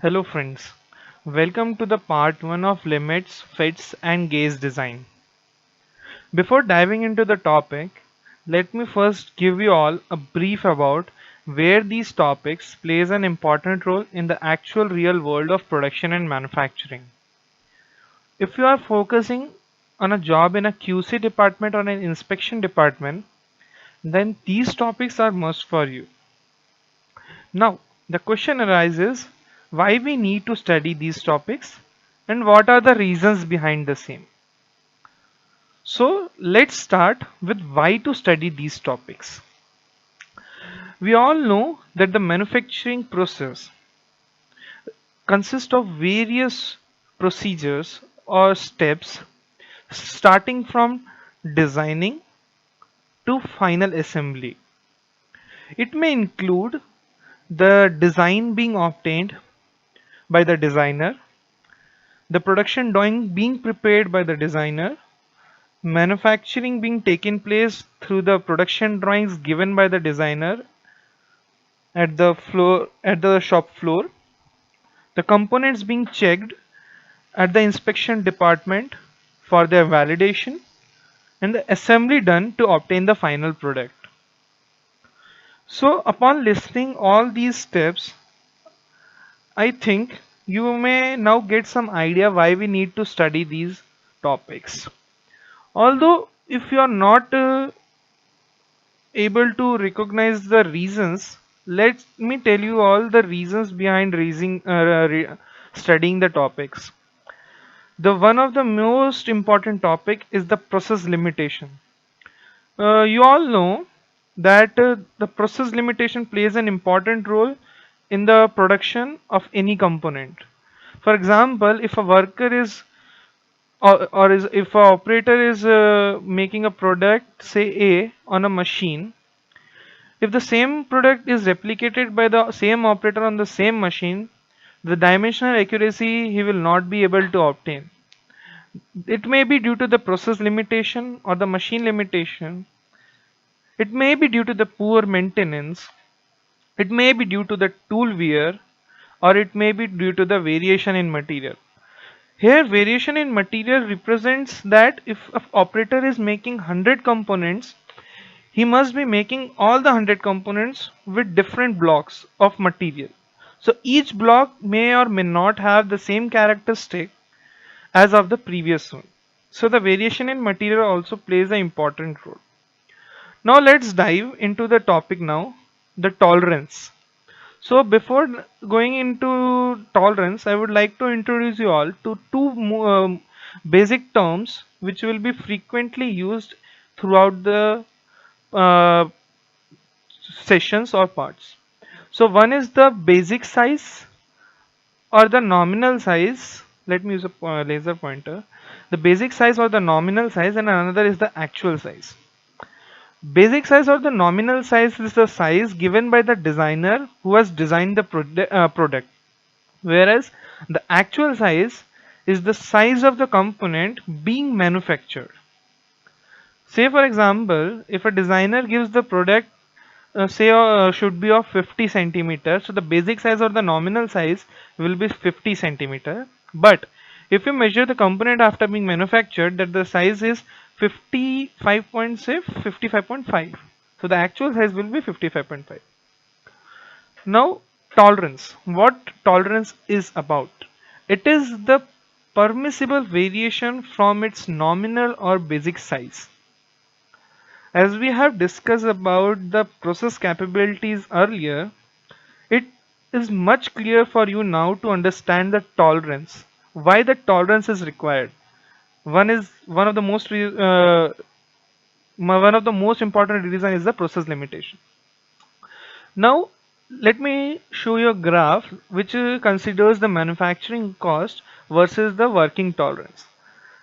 Hello friends, welcome to the part 1 of limits, fits and gaze design. Before diving into the topic, let me first give you all a brief about where these topics plays an important role in the actual real world of production and manufacturing. If you are focusing on a job in a QC department or an inspection department, then these topics are must for you. Now, the question arises why we need to study these topics and what are the reasons behind the same. So, let's start with why to study these topics. We all know that the manufacturing process consists of various procedures or steps starting from designing to final assembly. It may include the design being obtained by the designer, the production drawing being prepared by the designer, manufacturing being taken place through the production drawings given by the designer at the shop floor, the components being checked at the inspection department for their validation, and the assembly done to obtain the final product. So upon listening all these steps, I think you may now get some idea why we need to study these topics. Although if you are not able to recognize the reasons, let me tell you all the reasons behind studying the topics. The one of the most important topic is the process limitation. You all know that the process limitation plays an important role in the production of any component. For example, if a worker is or is if a operator is making a product say A on a machine, if the same product is replicated by the same operator on the same machine, the dimensional accuracy he will not be able to obtain. It may be due to the process limitation or the machine limitation. It may be due to the poor maintenance. It may be due to the tool wear, or it may be due to the variation in material. Here, variation in material represents that if an operator is making 100 components, he must be making all the 100 components with different blocks of material. So each block may or may not have the same characteristic as of the previous one. So the variation in material also plays an important role. Now let's dive into the topic now, the tolerance. So before going into tolerance, I would like to introduce you all to basic terms which will be frequently used throughout the uh, sessions or parts. So one is the basic size or the nominal size. Let me use a laser pointer. The basic size or the nominal size, and another is the actual size. Basic size or the nominal size is the size given by the designer who has designed the product, whereas the actual size is the size of the component being manufactured. Say for example, if a designer gives the product say should be of 50 centimeter, so the basic size or the nominal size will be 50 centimeter. But if you measure the component after being manufactured, that the size is 55.5, so the actual size will be 55.5. Now tolerance, what tolerance is about? It is the permissible variation from its nominal or basic size. As we have discussed about the process capabilities earlier, it is much clear for you now to understand the tolerance. Why the tolerance is required. One of the most important reason is the process limitation. Now let me show you a graph which considers the manufacturing cost versus the working tolerance.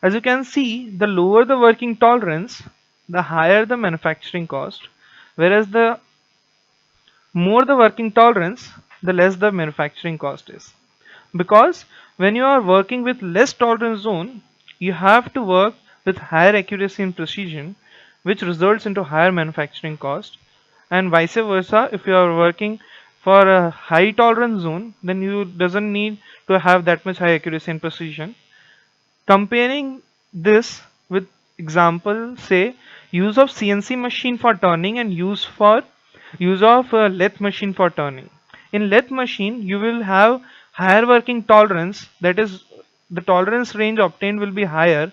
As you can see, the lower the working tolerance, the higher the manufacturing cost, whereas the more the working tolerance, the less the manufacturing cost is. Because when you are working with less tolerance zone, you have to work with higher accuracy and precision, which results into higher manufacturing cost, and vice versa if you are working For a high tolerance zone, then you doesn't need to have that much high accuracy and precision. Comparing this with example, say use of CNC machine for turning and use of lathe machine for turning. In lathe machine, you will have higher working tolerance. That is, the tolerance range obtained will be higher.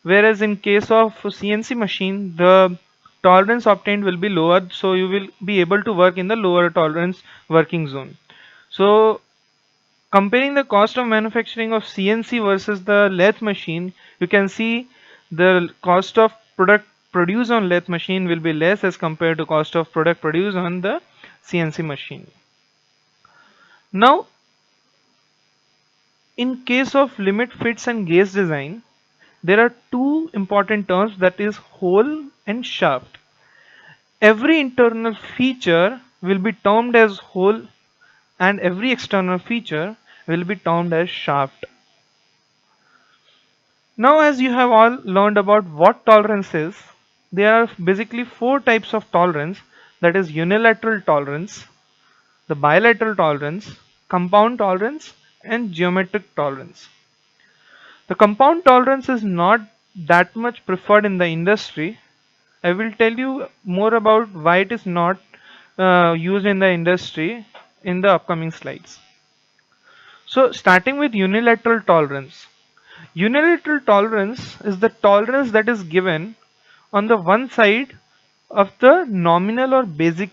Whereas in case of CNC machine, the tolerance obtained will be lower. So you will be able to work in the lower tolerance working zone. So comparing the cost of manufacturing of CNC versus the lathe machine, you can see the cost of product produced on lathe machine will be less as compared to cost of product produced on the CNC machine. Now, in case of limit fits and gauge design, there are two important terms, that is hole and shaft. Every internal feature will be termed as hole and every external feature will be termed as shaft. Now, as you have all learned about what tolerance is, there are basically four types of tolerance, that is unilateral tolerance, the bilateral tolerance, compound tolerance, and geometric tolerance. The compound tolerance is not that much preferred in the industry. I will tell you more about why it is not used in the industry in the upcoming slides. So, starting with unilateral tolerance. Unilateral tolerance is the tolerance that is given on the one side of the nominal or basic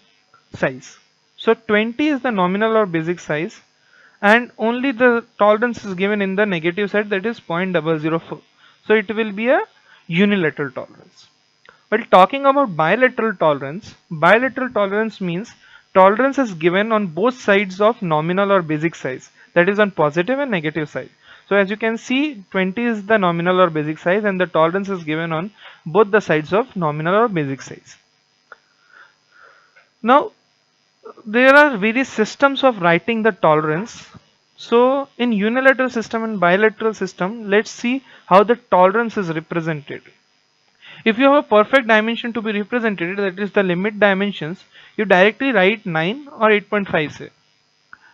size. So 20 is the nominal or basic size, and only the tolerance is given in the negative side, that is 0.004. So it will be a unilateral tolerance. While talking about bilateral tolerance means tolerance is given on both sides of nominal or basic size, that is on positive and negative side. So as you can see, 20 is the nominal or basic size and the tolerance is given on both the sides of nominal or basic size. Now there are various systems of writing the tolerance. So in unilateral system and bilateral system, let's see how the tolerance is represented. If you have a perfect dimension to be represented, that is the limit dimensions, you directly write 9 or 8.5 say.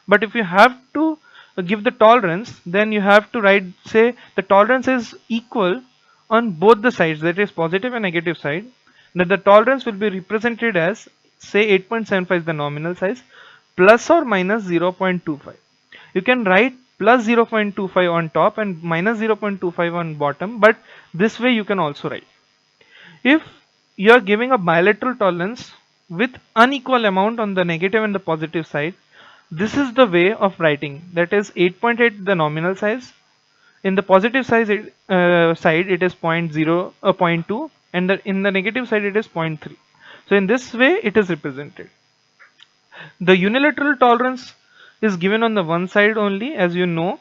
But if you have to give the tolerance, then you have to write, say the tolerance is equal on both the sides, that is positive and negative side. Then the tolerance will be represented as, say 8.75 is the nominal size, plus or minus 0.25. You can write plus 0.25 on top and minus 0.25 on bottom, but this way you can also write. If you are giving a bilateral tolerance with unequal amount on the negative and the positive side, this is the way of writing, that is 8.8 the nominal size, in the positive side it is zero point 0 zero 0.2, and in the negative side it is 0.3. So in this way it is represented. The unilateral tolerance is given on the one side only, as you know.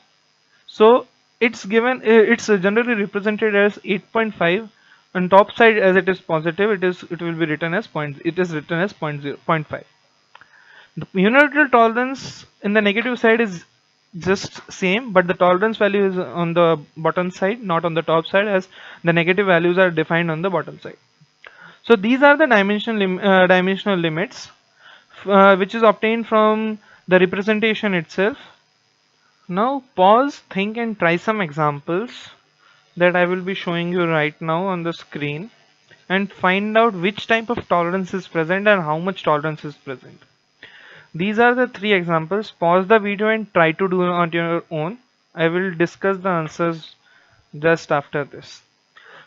So it's generally represented as 8.5. On top side, as it is positive, it will be written as point, it is written as 0.5. The unilateral tolerance in the negative side is just same, but the tolerance value is on the bottom side, not on the top side, as the negative values are defined on the bottom side. So these are the dimensional limits, which is obtained from the representation itself. Now pause, think and try some examples that I will be showing you right now on the screen, and find out which type of tolerance is present and how much tolerance is present. These are the three examples. Pause the video and try to do it on your own. I will discuss the answers just after this.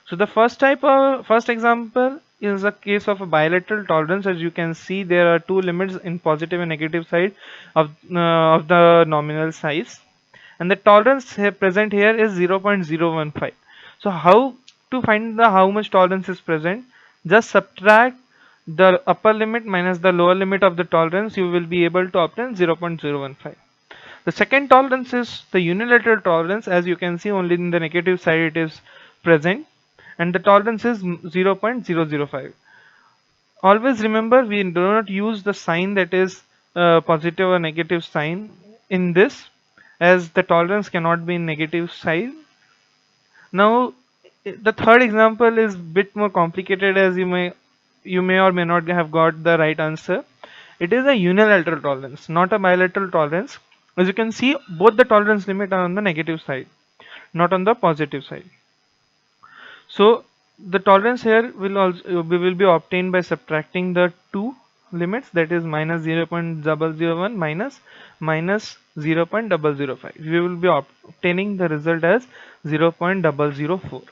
So the first example is a case of a bilateral tolerance. As you can see, there are two limits in positive and negative side of the nominal size, and the tolerance present here is 0.015. So how to find the how much tolerance is present? Just subtract the upper limit minus the lower limit of the tolerance, you will be able to obtain 0.015. The second tolerance is the unilateral tolerance. As you can see, only in the negative side it is present, and the tolerance is 0.005. Always remember, we do not use the sign that is positive or negative sign in this, as the tolerance cannot be in negative side. Now the third example is bit more complicated, as you may or may not have got the right answer. It is a unilateral tolerance, not a bilateral tolerance. As you can see, both the tolerance limit are on the negative side, not on the positive side. So the tolerance here will also be obtained by subtracting the two limits, that is minus 0.001 minus 0.005. We will be obtaining the result as 0.004.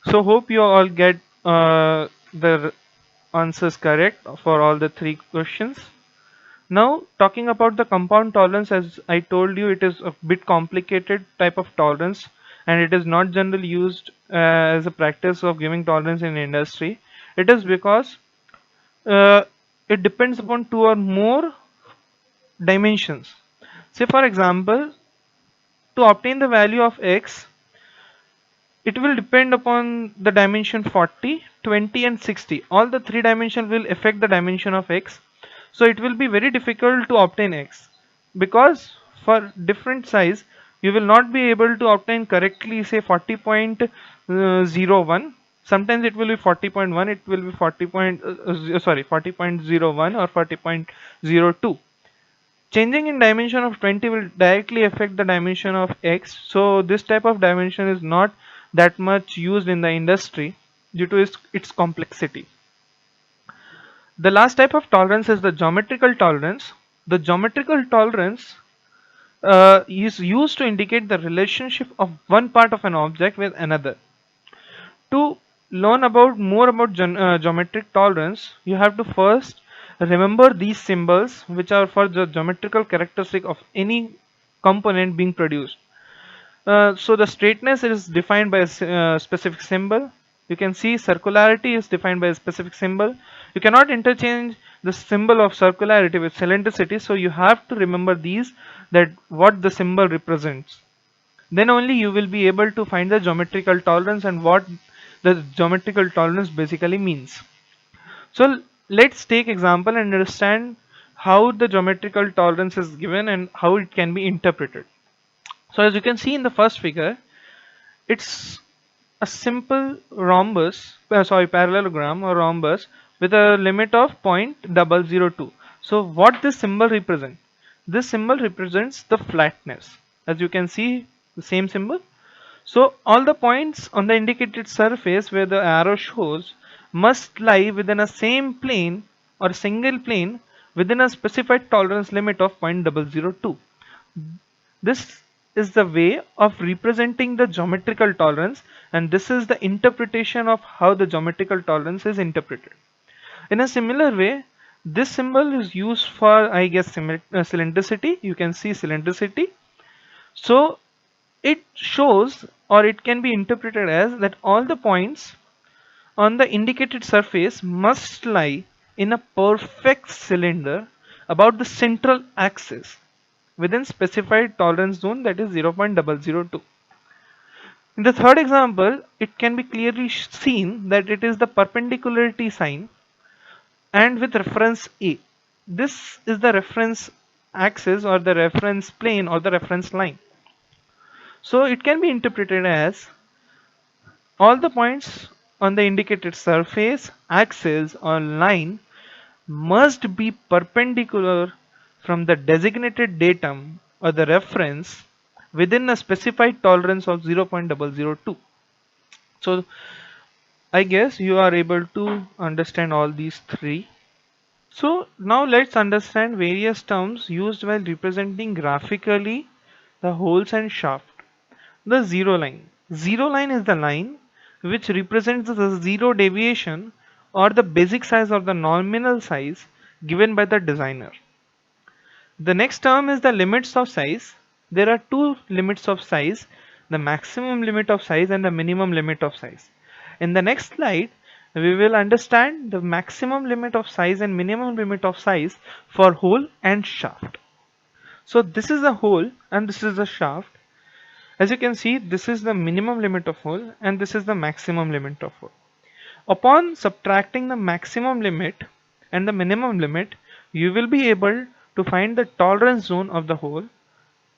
So hope you all get the answers correct for all the three questions. Now talking about the compound tolerance, as I told you, it is a bit complicated type of tolerance, and it is not generally used as a practice of giving tolerance in industry. It is because uh, it depends upon two or more dimensions. Say for example, to obtain the value of x, it will depend upon the dimension 40, 20 and 60. All the three dimensions will affect the dimension of x. So it will be very difficult to obtain x, because for different size you will not be able to obtain correctly say 40.01. Sometimes it will be 40.1, it will be 40.01 or 40.02. Changing in dimension of 20 will directly affect the dimension of x, so this type of dimension is not that much used in the industry due to its complexity. The last type of tolerance is the geometrical tolerance. The geometrical tolerance is used to indicate the relationship of one part of an object with another. To learn about more about geometric tolerance, you have to first remember these symbols, which are for the geometrical characteristic of any component being produced. So the straightness is defined by a specific symbol. You can see circularity is defined by a specific symbol. You cannot interchange the symbol of circularity with cylindricity, so you have to remember these, that what the symbol represents. Then only you will be able to find the geometrical tolerance and what the geometrical tolerance basically means. So let's take example and understand how the geometrical tolerance is given and how it can be interpreted. So as you can see in the first figure, it's a simple parallelogram or rhombus with a limit of 0.002. So what this symbol represents? This symbol represents the flatness. As you can see, the same symbol. So all the points on the indicated surface where the arrow shows must lie within a same plane or single plane within a specified tolerance limit of 0.002. This is the way of representing the geometrical tolerance, and this is the interpretation of how the geometrical tolerance is interpreted. In a similar way, this symbol is used for, I guess, cylindricity. You can see cylindricity. So it shows, or it can be interpreted as, that all the points on the indicated surface must lie in a perfect cylinder about the central axis within specified tolerance zone, that is 0.002. In the third example, it can be clearly seen that it is the perpendicularity sign and with reference A. This is the reference axis or the reference plane or the reference line. So it can be interpreted as all the points on the indicated surface, axis or line must be perpendicular from the designated datum or the reference within a specified tolerance of 0.002. So I guess you are able to understand all these three. So now let's understand various terms used while representing graphically the holes and shaft. The zero line. Zero line is the line which represents the zero deviation or the basic size or the nominal size given by the designer. The next term is the limits of size. There are two limits of size, the maximum limit of size and the minimum limit of size. In the next slide, we will understand the maximum limit of size and minimum limit of size for hole and shaft. So this is the hole and this is the shaft. As you can see, this is the minimum limit of hole and this is the maximum limit of hole. Upon subtracting the maximum limit and the minimum limit, you will be able to find the tolerance zone of the hole,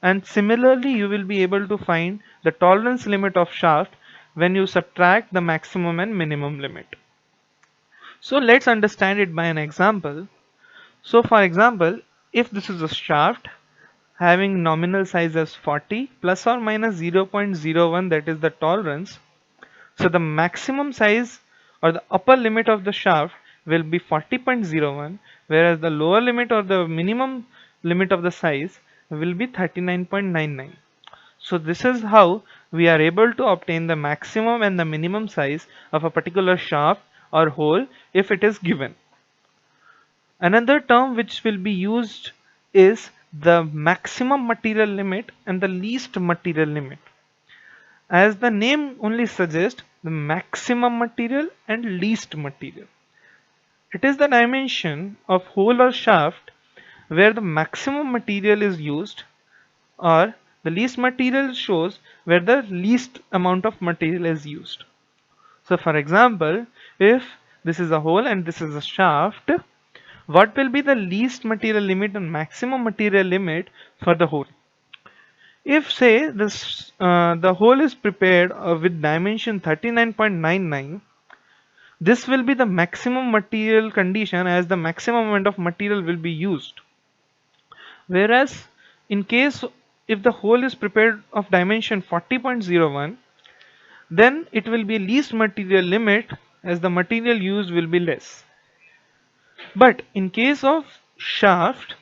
and similarly you will be able to find the tolerance limit of shaft when you subtract the maximum and minimum limit. So let's understand it by an example. So for example, if this is a shaft having nominal size as 40 plus or minus 0.01, that is the tolerance, so the maximum size or the upper limit of the shaft will be 40.01, whereas the lower limit or the minimum limit of the size will be 39.99. So this is how we are able to obtain the maximum and the minimum size of a particular shaft or hole if it is given. Another term which will be used is the maximum material limit and the least material limit. As the name only suggests, the maximum material and least material. It is the dimension of hole or shaft where the maximum material is used, or the least material shows where the least amount of material is used. So for example, if this is a hole and this is a shaft, what will be the least material limit and maximum material limit for the hole? If say this the hole is prepared with dimension 39.99, this will be the maximum material condition, as the maximum amount of material will be used. Whereas in case if the hole is prepared of dimension 40.01, then it will be least material limit, as the material used will be less. But in case of shaft,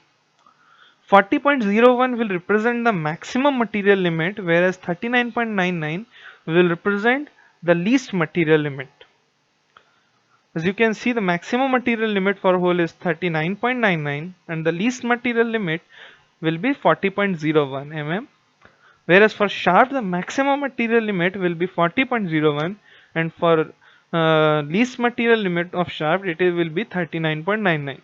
40.01 will represent the maximum material limit, whereas 39.99 will represent the least material limit. As you can see, the maximum material limit for hole is 39.99 and the least material limit will be 40.01 mm. Whereas for shaft, the maximum material limit will be 40.01, and for least material limit of shaft, it will be 39.99.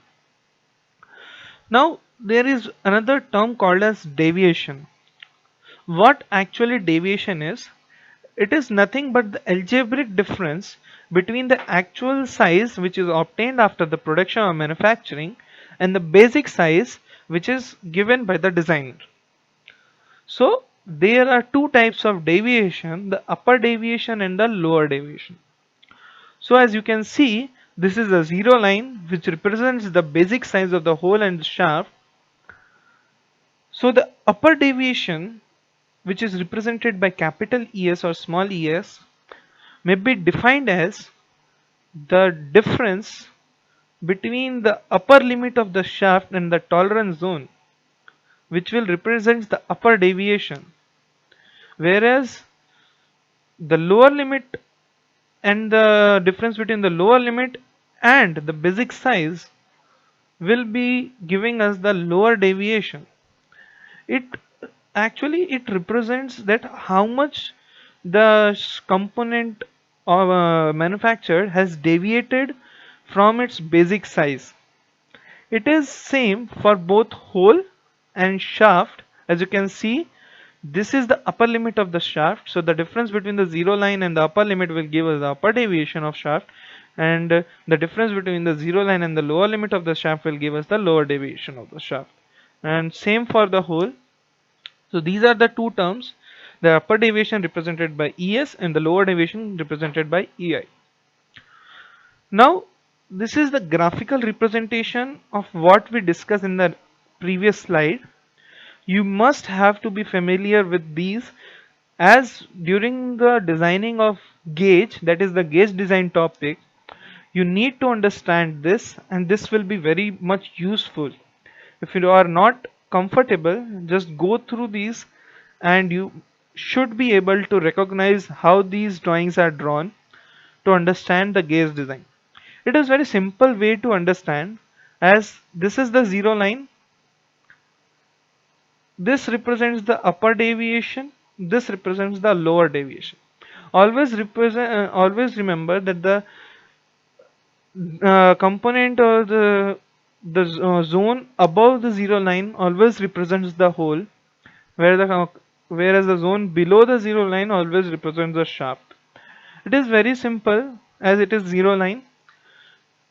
Now there is another term called as deviation. What actually deviation is? It is nothing but the algebraic difference between the actual size which is obtained after the production or manufacturing and the basic size which is given by the designer. So there are two types of deviation, the upper deviation and the lower deviation. So as you can see, this is a zero line which represents the basic size of the hole and the shaft. So the upper deviation, which is represented by capital ES or small es, may be defined as the difference between the upper limit of the shaft and the tolerance zone, which will represent the upper deviation, whereas the lower limit and the difference between the lower limit and the basic size will be giving us the lower deviation. It actually it represents that how much the component or manufactured has deviated from its basic size. It is same for both hole and shaft. As you can see, this is the upper limit of the shaft, so the difference between the zero line and the upper limit will give us the upper deviation of shaft, and the difference between the zero line and the lower limit of the shaft will give us the lower deviation of the shaft. And same for the hole. So these are the two terms, the upper deviation represented by ES and the lower deviation represented by EI. Now this is the graphical representation of what we discussed in the previous slide. You must have to be familiar with these, as during the designing of gauge, that is the gauge design topic, you need to understand this, and this will be very much useful. If you are not comfortable, just go through these and you should be able to recognize how these drawings are drawn to understand the gauge design. It is very simple way to understand, as this is the zero line, this represents the upper deviation, this represents the lower deviation. Always remember that the component or the zone above the zero line always represents the hole, whereas the zone below the zero line always represents the shaft. It is very simple, as it is zero line.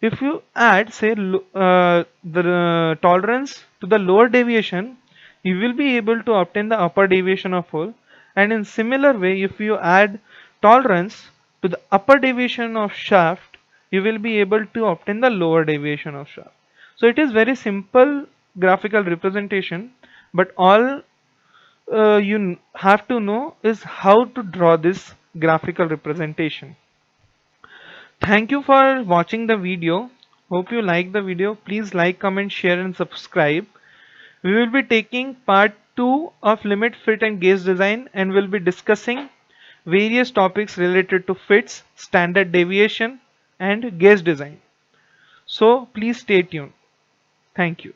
If you add say the tolerance to the lower deviation, you will be able to obtain the upper deviation of hole, and in similar way if you add tolerance to the upper deviation of shaft, you will be able to obtain the lower deviation of shaft. So it is very simple graphical representation, but all have to know is how to draw this graphical representation. Thank you for watching the video. Hope you like the video. Please like, comment, share and subscribe. We will be taking part 2 of limit, fit and gauge design, and will be discussing various topics related to fits, standard deviation and gauge design. So please stay tuned. Thank you.